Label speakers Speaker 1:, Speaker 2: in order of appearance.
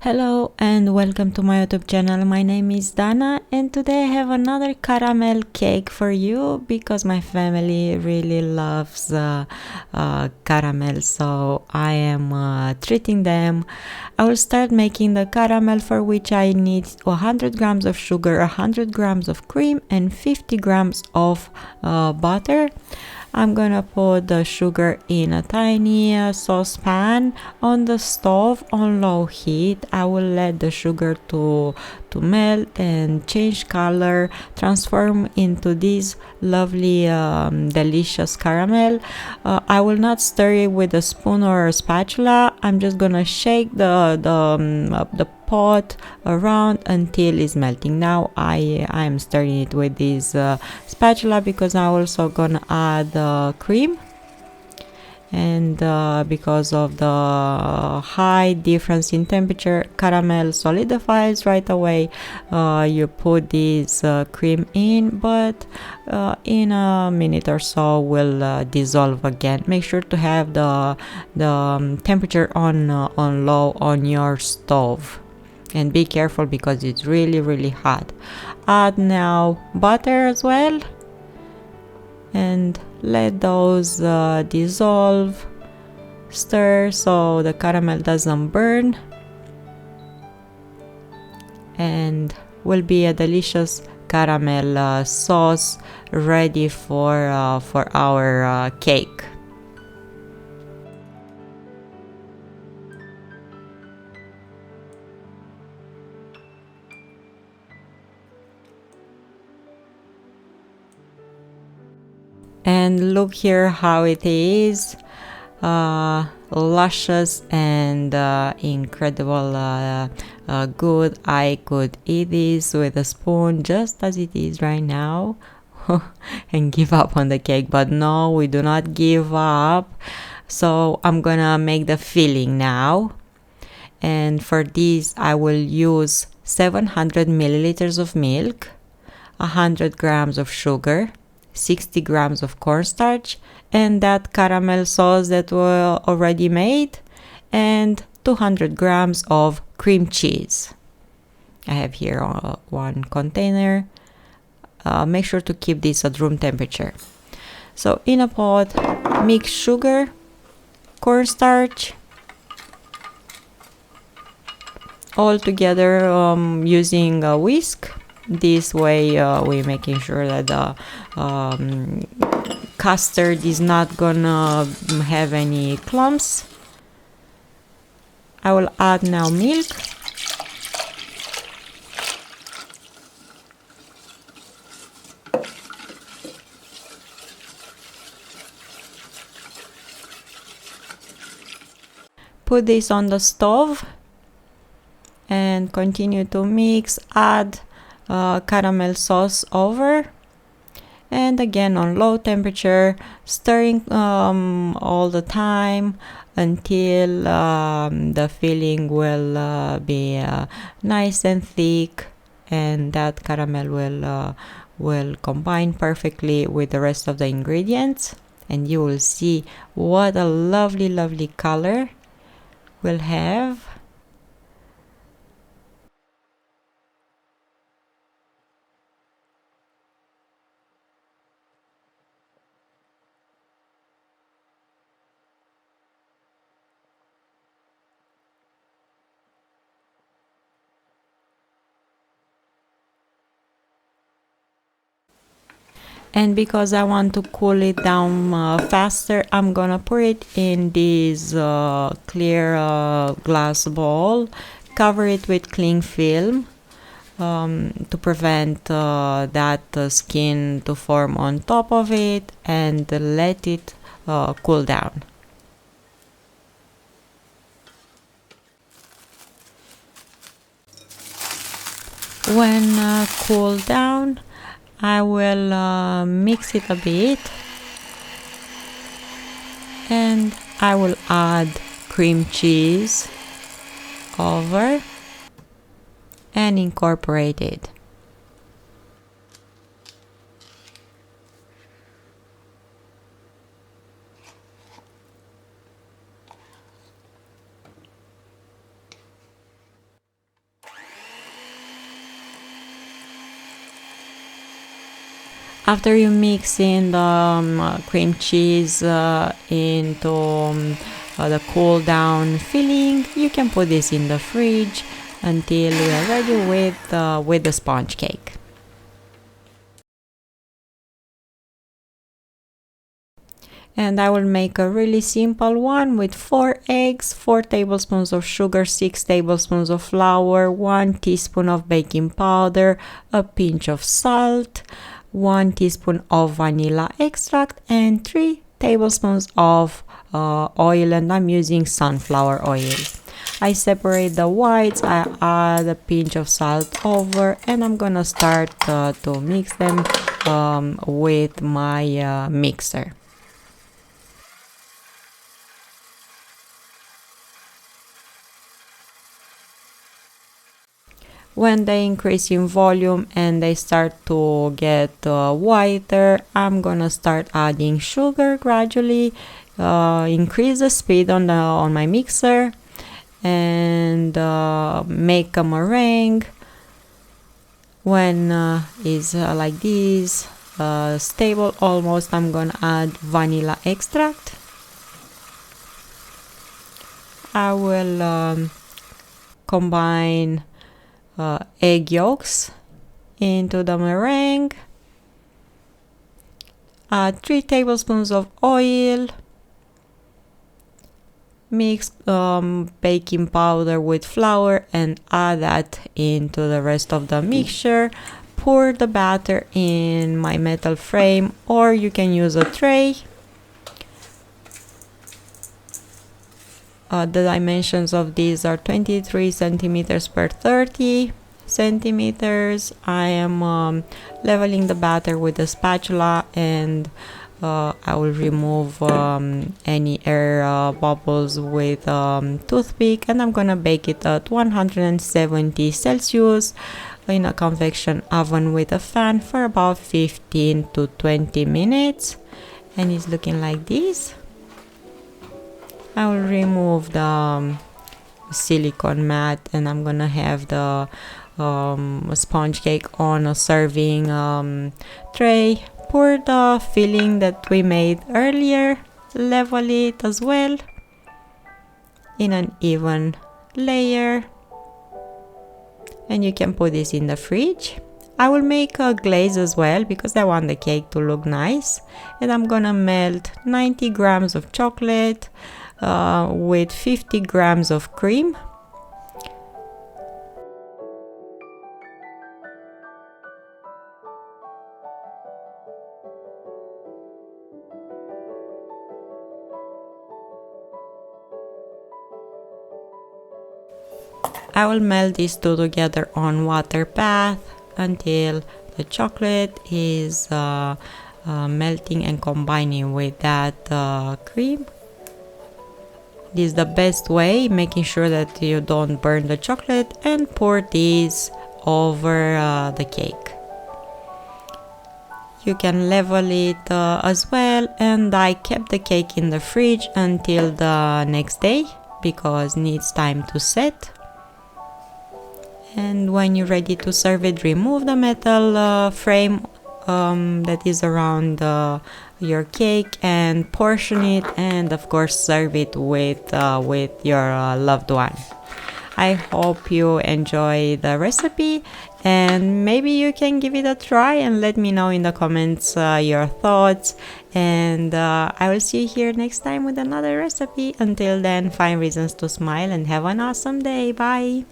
Speaker 1: Hello and welcome to my YouTube channel. My name is Dana and today I have another caramel cake for you because my family really loves caramel, so I am treating them. I will start making the caramel, for which I need 100 grams of sugar, 100 grams of cream and 50 grams of butter. I'm gonna put the sugar in a tiny saucepan on the stove on low heat. I will let the sugar to melt and change color, transform into this lovely delicious caramel. I will not stir it with a spoon or a spatula. I'm just gonna shake the pot around until it's melting. Now I am stirring it with this spatula because I'm also gonna add cream, and because of the high difference in temperature, caramel solidifies right away. You put this cream in, but in a minute or so will dissolve again. Make sure to have the temperature on low on your stove, and be careful because it's really hot. Add now butter as well and let those dissolve. Stir so the caramel doesn't burn, and will be a delicious caramel sauce ready for our cake. And look here how it is, luscious and incredible, good. I could eat this with a spoon just as it is right now and give up on the cake, but no, we do not give up. So I'm gonna make the filling now, and for this I will use 700 milliliters of milk, 100 grams of sugar, 60 grams of cornstarch, and that caramel sauce that we already made, and 200 grams of cream cheese. I have here one container. Make sure to keep this at room temperature. So in a pot, mix sugar, cornstarch, all together using a whisk. This way we're making sure that the custard is not gonna have any clumps. I will add now milk. Put this on the stove and continue to mix. Add caramel sauce over, and again on low temperature, stirring all the time until the filling will be nice and thick, and that caramel will combine perfectly with the rest of the ingredients, and you will see what a lovely color we'll have. And because I want to cool it down faster, I'm gonna pour it in this clear glass bowl, cover it with cling film to prevent that skin to form on top of it, and let it cool down. When cooled down, I will mix it a bit, and I will add cream cheese over and incorporate it. After you mix in the cream cheese into the cool down filling, you can put this in the fridge until we are ready with the sponge cake. And I will make a really simple one with 4 eggs, 4 tablespoons of sugar, 6 tablespoons of flour, 1 teaspoon of baking powder, a pinch of salt, 1 teaspoon of vanilla extract, and 3 tablespoons of oil, and I'm using sunflower oil. I separate the whites, I add a pinch of salt over, and I'm gonna start to mix them with my mixer. When they increase in volume and they start to get whiter, I'm gonna start adding sugar gradually, increase the speed on my mixer, and make a meringue. When it's like this, stable almost, I'm gonna add vanilla extract. I will combine egg yolks into the meringue, add 3 tablespoons of oil, mix baking powder with flour and add that into the rest of the mixture. Pour the batter in my metal frame, or you can use a tray. The dimensions of these are 23 centimeters per 30 centimeters. I am leveling the batter with a spatula, and I will remove any air bubbles with toothpick, and I'm gonna bake it at 170 Celsius in a convection oven with a fan for about 15 to 20 minutes, and it's looking like this. I will remove the silicone mat, and I'm gonna have the sponge cake on a serving tray. Pour the filling that we made earlier, level it as well in an even layer, and you can put this in the fridge. I will make a glaze as well because I want the cake to look nice, and I'm gonna melt 90 grams of chocolate with 50 grams of cream. I will melt these two together on water bath until the chocolate is melting and combining with that cream. This is the best way, making sure that you don't burn the chocolate, and pour these over the cake. You can level it as well, and I kept the cake in the fridge until the next day because it needs time to set. And when you're ready to serve it, remove the metal frame that is around your cake and portion it, and of course serve it with your loved one. I hope you enjoy the recipe, and maybe you can give it a try and let me know in the comments your thoughts, and I will see you here next time with another recipe. Until then, find reasons to smile and have an awesome day. Bye.